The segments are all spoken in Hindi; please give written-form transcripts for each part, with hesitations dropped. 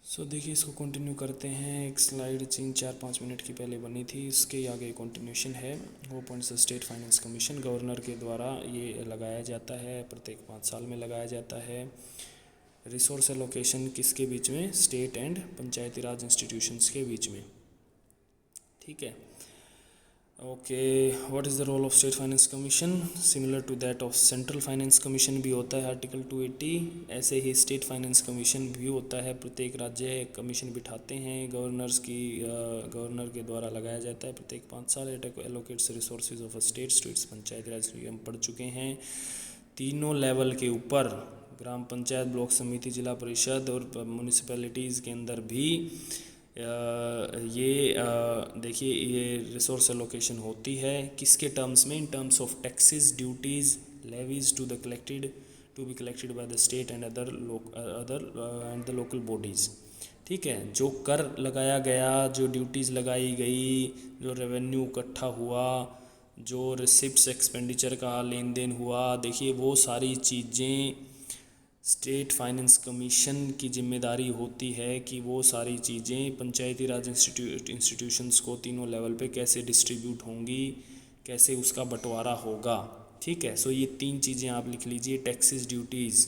देखिए इसको कंटिन्यू करते हैं। एक स्लाइड 3-4-5 मिनट की पहले बनी थी, इसके आगे कंटिन्यूशन है। वो points state finance commission governor के द्वारा ये लगाया जाता है, प्रत्येक 5 साल में लगाया जाता है। रिसोर्स एलोकेशन किसके बीच में? State and Panchayati Raj institutions के बीच में। ठीक है, okay. What is the role of state finance commission? Similar to that of central finance commission भी होता है आर्टिकल 280, ऐसे ही स्टेट फाइनेंस कमीशन भी होता है। प्रत्येक राज्य कमीशन बिठाते हैं, गवर्नर के द्वारा लगाया जाता है प्रत्येक 5 साल। It allocates resources of states to its Panchayati Raj. हम पढ़ चुके हैं तीनों लेवल के ऊपर, ग्राम पंचायत, ब्लॉक समिति, जिला परिषद और म्यूनिसिपैलिटीज़ के अंदर भी ये देखिए ये रिसोर्स एलोकेशन होती है। किसके टर्म्स में? In terms of taxes, duties, levies to be collected by the state and other and the local bodies. ठीक है, जो कर लगाया गया, जो ड्यूटीज़ लगाई गई, जो रेवेन्यू इकट्ठा हुआ, जो रिसिप्ट्स एक्सपेंडिचर का लेन देन हुआ, देखिए वो सारी चीज़ें स्टेट फाइनेंस कमीशन की जिम्मेदारी होती है कि वो सारी चीज़ें पंचायती राज इंस्टीट्यूशंस को तीनों लेवल पे कैसे डिस्ट्रीब्यूट होंगी, कैसे उसका बंटवारा होगा। ठीक है, ये 3 चीज़ें आप लिख लीजिए, टैक्सेस, ड्यूटीज़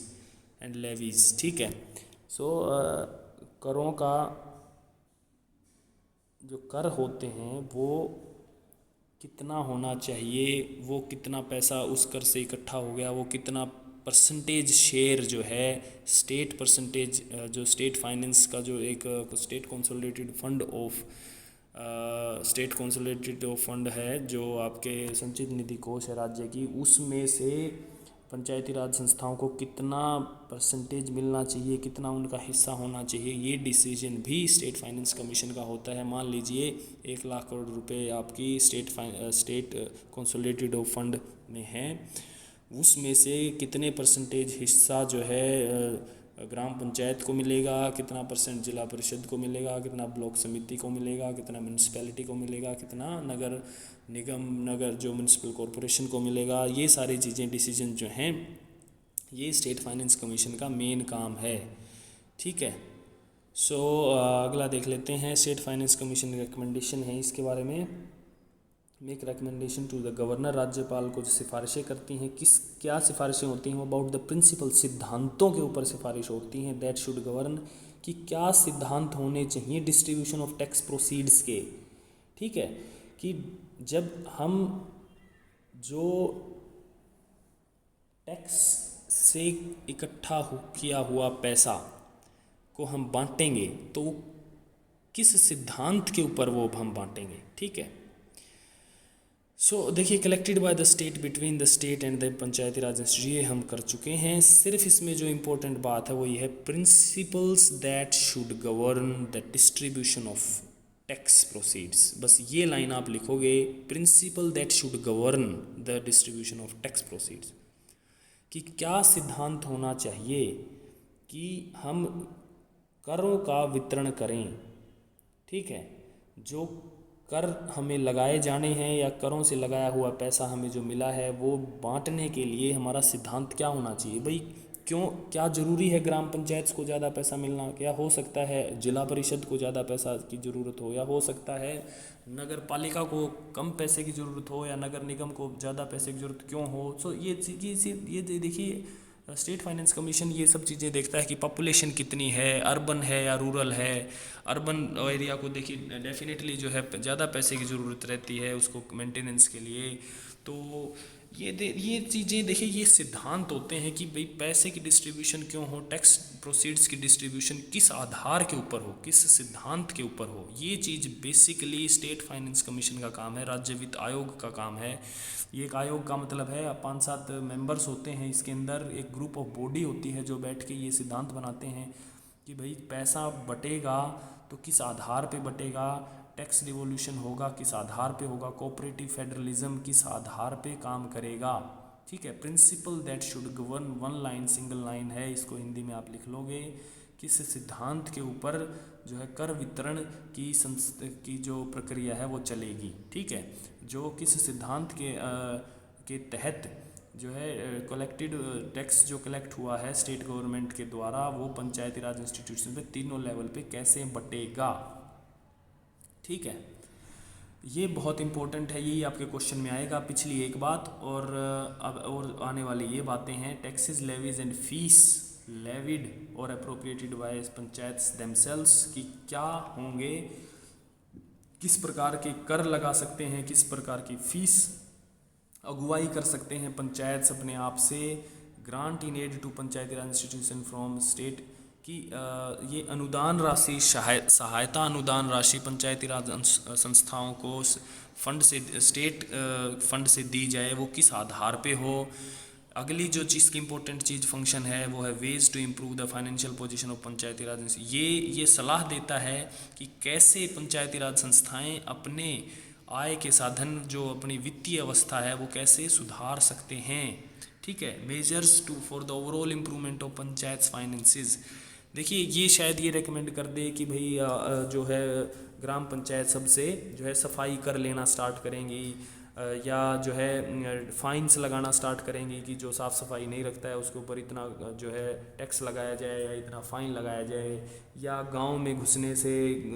एंड लेवीज़। ठीक है, करों का जो कर होते हैं वो कितना होना चाहिए, वो कितना पैसा उस कर से इकट्ठा हो गया, वो कितना परसेंटेज शेयर जो है स्टेट परसेंटेज, जो स्टेट फाइनेंस का जो एक स्टेट कंसोलिडेटेड फंड है, जो आपके संचित निधि कोष है राज्य की, उसमें से पंचायती राज संस्थाओं को कितना परसेंटेज मिलना चाहिए, कितना उनका हिस्सा होना चाहिए, ये डिसीजन भी स्टेट फाइनेंस कमीशन का होता है। मान लीजिए 1 लाख करोड़ रुपए आपकी स्टेट कंसोलिडेटेड फंड में है, उसमें से कितने परसेंटेज हिस्सा जो है ग्राम पंचायत को मिलेगा, कितना परसेंट जिला परिषद को मिलेगा, कितना ब्लॉक समिति को मिलेगा, कितना म्यूनसिपैलिटी को मिलेगा, कितना नगर निगम, नगर जो म्यूनसिपल कॉरपोरेशन को मिलेगा, ये सारी चीज़ें डिसीजन जो हैं ये स्टेट फाइनेंस कमीशन का मेन काम है। ठीक है, अगला देख लेते हैं। स्टेट फाइनेंस कमीशन रिकमेंडेशन है, इसके बारे में make recommendation to the governor, राज्यपाल को जो सिफारिशें करती हैं, क्या सिफारिशें होती हैं? अबाउट द प्रिंसिपल, सिद्धांतों के ऊपर सिफारिश होती हैं। दैट शुड गवर्न, कि क्या सिद्धांत होने चाहिए डिस्ट्रीब्यूशन ऑफ टैक्स प्रोसीड्स के। ठीक है, कि जब हम जो टैक्स से इकट्ठा किया हुआ पैसा को हम बांटेंगे तो किस सिद्धांत के ऊपर वो हम बांटेंगे। ठीक है, देखिए collected by the state, between the state and the Panchayati Raj institution, ये हम कर चुके हैं। सिर्फ इसमें जो इम्पोर्टेंट बात है वो ये है, principles that should govern the distribution of tax proceeds. बस ये लाइन आप लिखोगे, principal that should govern the distribution of tax proceeds, कि क्या सिद्धांत होना चाहिए कि हम करों का वितरण करें। ठीक है, जो कर हमें लगाए जाने हैं या करों से लगाया हुआ पैसा हमें जो मिला है वो बांटने के लिए हमारा सिद्धांत क्या होना चाहिए। भाई क्यों, क्या ज़रूरी है ग्राम पंचायत को ज़्यादा पैसा मिलना? क्या हो सकता है जिला परिषद को ज़्यादा पैसा की ज़रूरत हो, या हो सकता है नगर पालिका को कम पैसे की ज़रूरत हो, या नगर निगम को ज़्यादा पैसे की ज़रूरत क्यों हो। ये देखिए स्टेट फाइनेंस कमीशन ये सब चीज़ें देखता है कि पॉपुलेशन कितनी है, अर्बन है या रूरल है। अर्बन एरिया को देखिए डेफिनेटली जो है ज़्यादा पैसे की ज़रूरत रहती है उसको मेंटेनेंस के लिए। तो ये चीज़ें देखिए, ये सिद्धांत होते हैं कि भाई पैसे की डिस्ट्रीब्यूशन क्यों हो, टैक्स प्रोसीड्स की डिस्ट्रीब्यूशन किस आधार के ऊपर हो, किस सिद्धांत के ऊपर हो। ये चीज़ बेसिकली स्टेट फाइनेंस कमीशन का काम है, राज्य वित्त आयोग का काम है। ये एक आयोग का मतलब है 5-7 मेंबर्स होते हैं इसके अंदर, एक ग्रुप ऑफ बॉडी होती है जो बैठ के ये सिद्धांत बनाते हैं कि भाई पैसा बटेगा तो किस आधार पे बटेगा, टैक्स डिवोल्यूशन होगा किस आधार पे होगा, कोऑपरेटिव फेडरलिज्म किस आधार पे काम करेगा। ठीक है, principal that should govern, one line single line है, इसको हिंदी में आप लिख लोगे। किस सिद्धांत के ऊपर जो है कर वितरण की जो प्रक्रिया है वो चलेगी। ठीक है, जो किस सिद्धांत के तहत जो है कलेक्टेड टैक्स जो कलेक्ट हुआ है स्टेट गवर्नमेंट के द्वारा वो पंचायती राज इंस्टीट्यूशन पे तीनों लेवल पे कैसे बटेगा। ठीक है, ये बहुत इंपॉर्टेंट है, यही आपके क्वेश्चन में आएगा। पिछली एक बात और अब और आने वाली ये बातें हैं। Taxes levies and fees levied और अप्रोप्रिएटेड बाय पंचायत्स देमसेल्व्स की क्या होंगे, किस प्रकार के कर लगा सकते हैं, किस प्रकार की फीस अगुवाई कर सकते हैं पंचायत अपने आप से। Grant in aid to Panchayati Raj institution from state की ये अनुदान राशि सहायता अनुदान राशि पंचायती राज संस्थाओं को फंड से स्टेट फंड से दी जाए, वो किस आधार पे हो। अगली जो चीज़ की इंपॉर्टेंट चीज़ फंक्शन है वो है ways to improve the financial position of Panchayati Raj. ये सलाह देता है कि कैसे पंचायती राज संस्थाएं अपने आय के साधन जो अपनी वित्तीय अवस्था है वो कैसे सुधार सकते हैं। ठीक है, measures to for the overall improvement of panchayat finances. देखिए ये शायद ये रेकमेंड कर दे कि भाई जो है ग्राम पंचायत सबसे जो है सफाई कर लेना स्टार्ट करेंगी, या जो है फाइन्स लगाना स्टार्ट करेंगी कि जो साफ़ सफाई नहीं रखता है उसके ऊपर इतना जो है टैक्स लगाया जाए या इतना फ़ाइन लगाया जाए, या गांव में घुसने से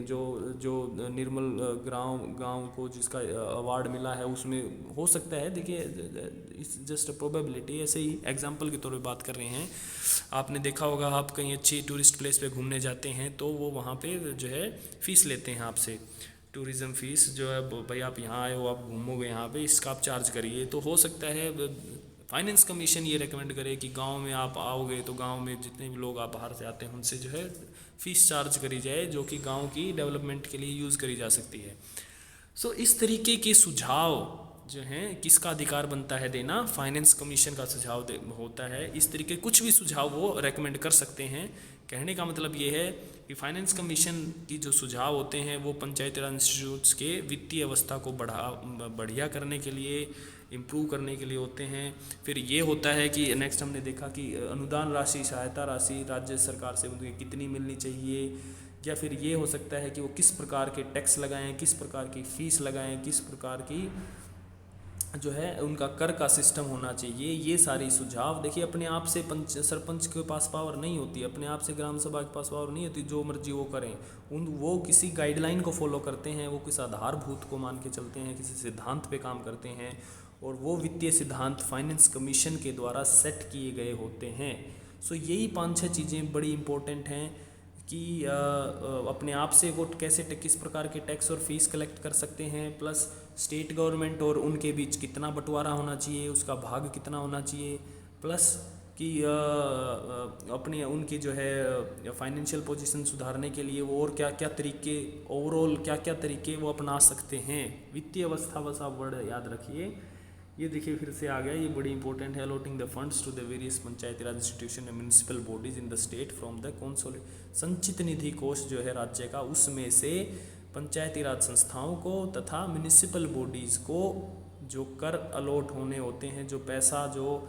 जो जो निर्मल गांव को जिसका अवार्ड मिला है उसमें हो सकता है। देखिए इट्स जस्ट अ प्रोबेबिलिटी, ऐसे ही एग्जांपल के तौर पे बात कर रहे हैं। आपने देखा होगा आप कहीं अच्छी टूरिस्ट प्लेस पे घूमने जाते हैं तो वो वहाँ पे जो है फ़ीस लेते हैं आपसे, टूरिज़्म फ़ीस जो है भाई आप यहाँ आए हो आप घूमोगे यहाँ पे इसका आप चार्ज करिए। तो हो सकता है फाइनेंस कमीशन ये रेकमेंड करे कि गांव में आप आओगे तो गांव में जितने भी लोग आप बाहर से आते हैं उनसे जो है फ़ीस चार्ज करी जाए जो कि गांव की डेवलपमेंट के लिए यूज़ करी जा सकती है। सो इस तरीके के सुझाव जो हैं किसका अधिकार बनता है देना, फाइनेंस कमीशन का सुझाव होता है। इस तरीके कुछ भी सुझाव वो रेकमेंड कर सकते हैं। कहने का मतलब ये है कि फाइनेंस कमीशन की जो सुझाव होते हैं वो पंचायती राज इंस्टीट्यूट्स के वित्तीय अवस्था को बढ़िया करने के लिए, इम्प्रूव करने के लिए होते हैं। फिर ये होता है कि नेक्स्ट हमने देखा कि अनुदान राशि सहायता राशि राज्य सरकार से उनकी कितनी मिलनी चाहिए, या फिर ये हो सकता है कि वो किस प्रकार के टैक्स लगाएं, किस प्रकार की फ़ीस लगाएं, किस प्रकार की जो है उनका कर का सिस्टम होना चाहिए। ये सारी सुझाव देखिए अपने आप से सरपंच के पास पावर नहीं होती, अपने आप से ग्राम सभा के पास पावर नहीं होती जो मर्जी वो करें। वो किसी गाइडलाइन को फॉलो करते हैं, वो किस आधारभूत को मान के चलते हैं, किसी सिद्धांत पे काम करते हैं, और वो वित्तीय सिद्धांत फाइनेंस कमीशन के द्वारा सेट किए गए होते हैं। सो यही 5-6 चीज़ें बड़ी इंपॉर्टेंट हैं कि अपने आप से वो कैसे किस प्रकार के टैक्स और फीस कलेक्ट कर सकते हैं, प्लस स्टेट गवर्नमेंट और उनके बीच कितना बंटवारा होना चाहिए, उसका भाग कितना होना चाहिए, प्लस कि अपनी उनकी जो है फाइनेंशियल पोजीशन सुधारने के लिए वो और क्या क्या तरीके ओवरऑल क्या क्या तरीके वो अपना सकते हैं। वित्तीय अवस्था बस आप वर्ड याद रखिए। ये देखिए फिर से आ गया, ये बड़ी इंपॉर्टेंट है। Allotting the funds to the various Panchayati Raj institution and municipal bodies in the state from the consolidated संचित निधि कोष जो है राज्य का, उसमें से पंचायती राज संस्थाओं को तथा म्यूनिसिपल बॉडीज़ को जो कर अलॉट होने होते हैं, जो पैसा जो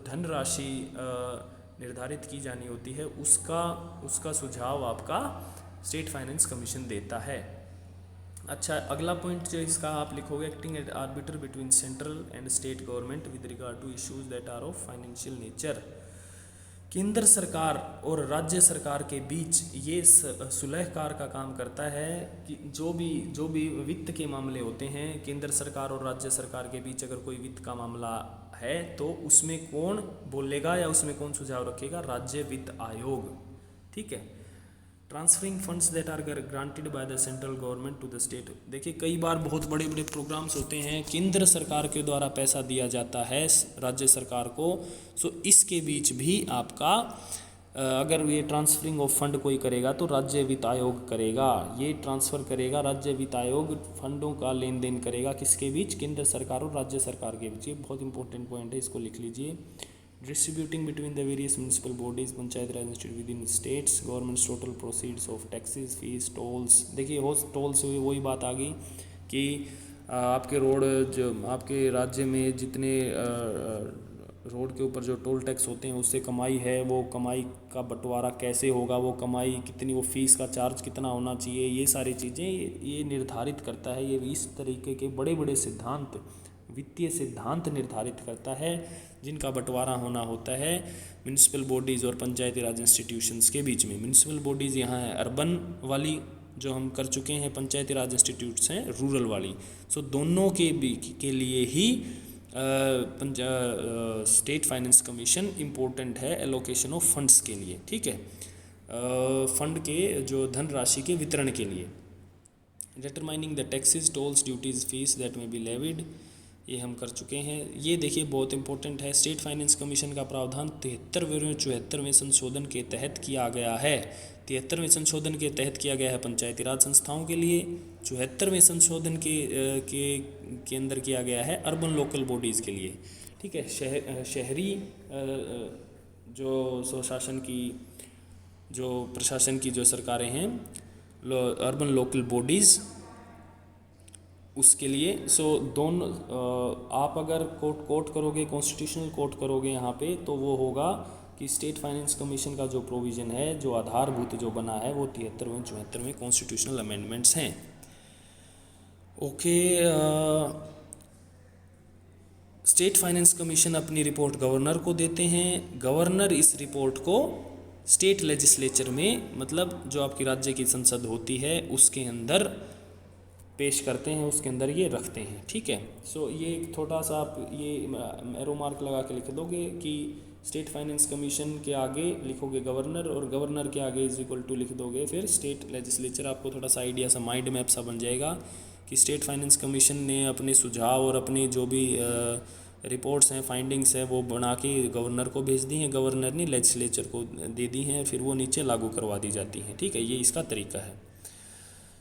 धनराशि निर्धारित की जानी होती है उसका सुझाव आपका स्टेट फाइनेंस कमीशन देता है। अच्छा, अगला पॉइंट जो इसका आप लिखोगे, acting at arbiter between central and state government with regard to issues that are of financial nature. केंद्र सरकार और राज्य सरकार के बीच ये सुलहकार का काम करता है कि जो भी वित्त के मामले होते हैं केंद्र सरकार और राज्य सरकार के बीच, अगर कोई वित्त का मामला है तो उसमें कौन बोलेगा या उसमें कौन सुझाव रखेगा, राज्य वित्त आयोग। ठीक है, transferring funds that are granted by the central government to the state. देखिए कई बार बहुत बड़े बड़े प्रोग्राम्स होते हैं, केंद्र सरकार के द्वारा पैसा दिया जाता है राज्य सरकार को। सो इसके बीच भी आपका अगर ये ट्रांसफरिंग ऑफ फंड कोई करेगा तो राज्य वित्त आयोग करेगा, ये ट्रांसफ़र करेगा, राज्य वित्त आयोग फंडों का लेन देन करेगा किसके बीच, केंद्र सरकार और राज्य सरकार के बीच। ये बहुत इंपॉर्टेंट पॉइंट है, इसको लिख लीजिए। Distributing between the various municipal bodies panchayat Raj institute within states governments total proceeds of taxes fees tolls. देखिए हो टोल से वही बात आ गई कि आपके रोड जो आपके राज्य में जितने रोड के ऊपर जो टोल टैक्स होते हैं उससे कमाई है, वो कमाई का बंटवारा कैसे होगा, वो कमाई कितनी, वो फीस का चार्ज कितना होना चाहिए, ये सारी चीज़ें ये निर्धारित करता है। ये इस तरीके के बड़े बड़े सिद्धांत वित्तीय सिद्धांत निर्धारित करता है जिनका बंटवारा होना होता है म्यूनिसिपल बॉडीज़ और पंचायती राज इंस्टीट्यूशंस के बीच में। म्यूनिसिपल बॉडीज़ यहाँ है अर्बन वाली जो हम कर चुके हैं, पंचायती राज इंस्टीट्यूट्स हैं रूरल वाली। सो दोनों के लिए ही स्टेट फाइनेंस कमीशन इम्पोर्टेंट है एलोकेशन ऑफ फंड्स के लिए, ठीक है, फंड के जो धनराशि के वितरण के लिए। Determining the taxes, tolls, duties, fees that may be levied, ये हम कर चुके हैं। ये देखिए बहुत इंपॉर्टेंट है, स्टेट फाइनेंस कमीशन का प्रावधान 73वें 74वें संशोधन के तहत किया गया है। 73वें संशोधन के तहत किया गया है पंचायती राज संस्थाओं के लिए, 74वें संशोधन के अंदर किया गया है अर्बन लोकल बॉडीज़ के लिए, ठीक है। शहरी जो स्वशासन की जो प्रशासन की जो सरकारें हैं, अर्बन लोकल बॉडीज़, उसके लिए। सो दोनों आप अगर कोट करोगे, कॉन्स्टिट्यूशनल कोट करोगे यहाँ पे, तो वो होगा कि स्टेट फाइनेंस कमीशन का जो प्रोविज़न है, जो आधारभूत जो बना है, वो 73वें 74वें कॉन्स्टिट्यूशनल अमेंडमेंट्स हैं। ओके, स्टेट फाइनेंस कमीशन अपनी रिपोर्ट गवर्नर को देते हैं। गवर्नर इस रिपोर्ट को स्टेट लेजिस्लेचर में, मतलब जो आपकी राज्य की संसद होती है उसके अंदर पेश करते हैं, उसके अंदर ये रखते हैं, ठीक है। सो ये एक थोड़ा सा आप ये एरो मार्क लगा के लिख दोगे कि स्टेट फाइनेंस कमीशन के आगे लिखोगे गवर्नर, और गवर्नर के आगे इज इक्वल टू लिख दोगे फिर स्टेट लेजिस्लेचर। आपको थोड़ा सा आइडिया सा, माइंड मैप सा बन जाएगा कि स्टेट फाइनेंस कमीशन ने अपने सुझाव और अपनी जो भी रिपोर्ट्स हैं, फाइंडिंग्स हैं, वो बना के गवर्नर को भेज दी हैं, गवर्नर ने लेजिस्लेचर को दे दी हैं, फिर वो नीचे लागू करवा दी जाती हैं, ठीक है। ये इसका तरीका है।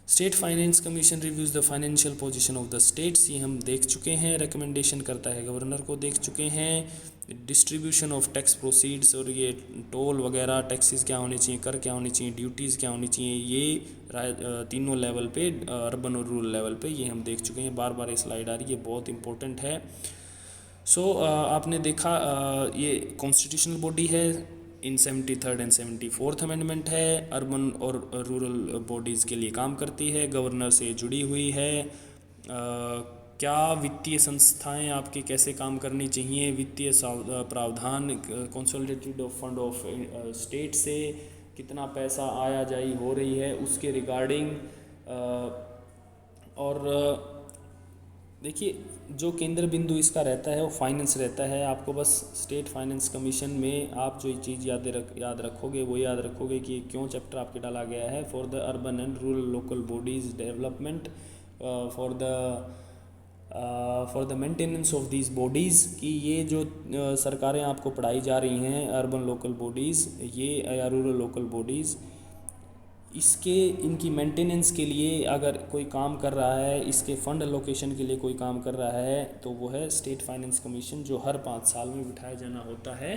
State finance commission reviews the financial position of the states, ये हम देख चुके हैं। रिकमेंडेशन करता है गवर्नर को, देख चुके हैं। डिस्ट्रीब्यूशन ऑफ टैक्स प्रोसीड्स, और ये टोल वगैरह, टैक्सेस क्या होने चाहिए, कर क्या होनी चाहिए, ड्यूटीज़ क्या होनी चाहिए, ये तीनों लेवल पे, अर्बन और रूरल लेवल पे, ये हम देख चुके हैं। बार बार ये स्लाइड आ रही है, बहुत इंपॉर्टेंट है। सो आपने देखा ये कॉन्स्टिट्यूशनल बॉडी है, इन 73rd एंड 74th अमेंडमेंट है, अर्बन और रूरल बॉडीज़ के लिए काम करती है, गवर्नर से जुड़ी हुई है। क्या वित्तीय संस्थाएं आपकी कैसे काम करनी चाहिए, वित्तीय प्रावधान, कंसोलिडेटेड फंड ऑफ स्टेट से कितना पैसा आया जाई हो रही है उसके रिगार्डिंग। और देखिए जो केंद्र बिंदु इसका रहता है वो फाइनेंस रहता है। आपको बस स्टेट फाइनेंस कमीशन में आप जो चीज़ याद रखोगे, वो याद रखोगे कि क्यों चैप्टर आपके डाला गया है, for the urban and rural local bodies development, for the maintenance of these bodies, कि ये जो सरकारें आपको पढ़ाई जा रही हैं, अर्बन लोकल बॉडीज़ ये या रूरल लोकल बॉडीज़, इसके इनकी मेंटेनेंस के लिए अगर कोई काम कर रहा है, इसके फंड एलोकेशन के लिए कोई काम कर रहा है, तो वो है स्टेट फाइनेंस कमीशन, जो हर 5 साल में बिठाया जाना होता है,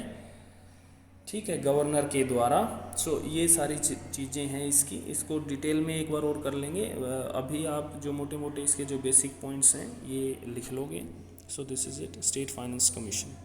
ठीक है, गवर्नर के द्वारा। सो ये सारी चीज़ें हैं इसको डिटेल में एक बार और कर लेंगे। अभी आप जो मोटे मोटे इसके जो बेसिक पॉइंट्स हैं ये लिख लोगे। So this is it, state finance commission.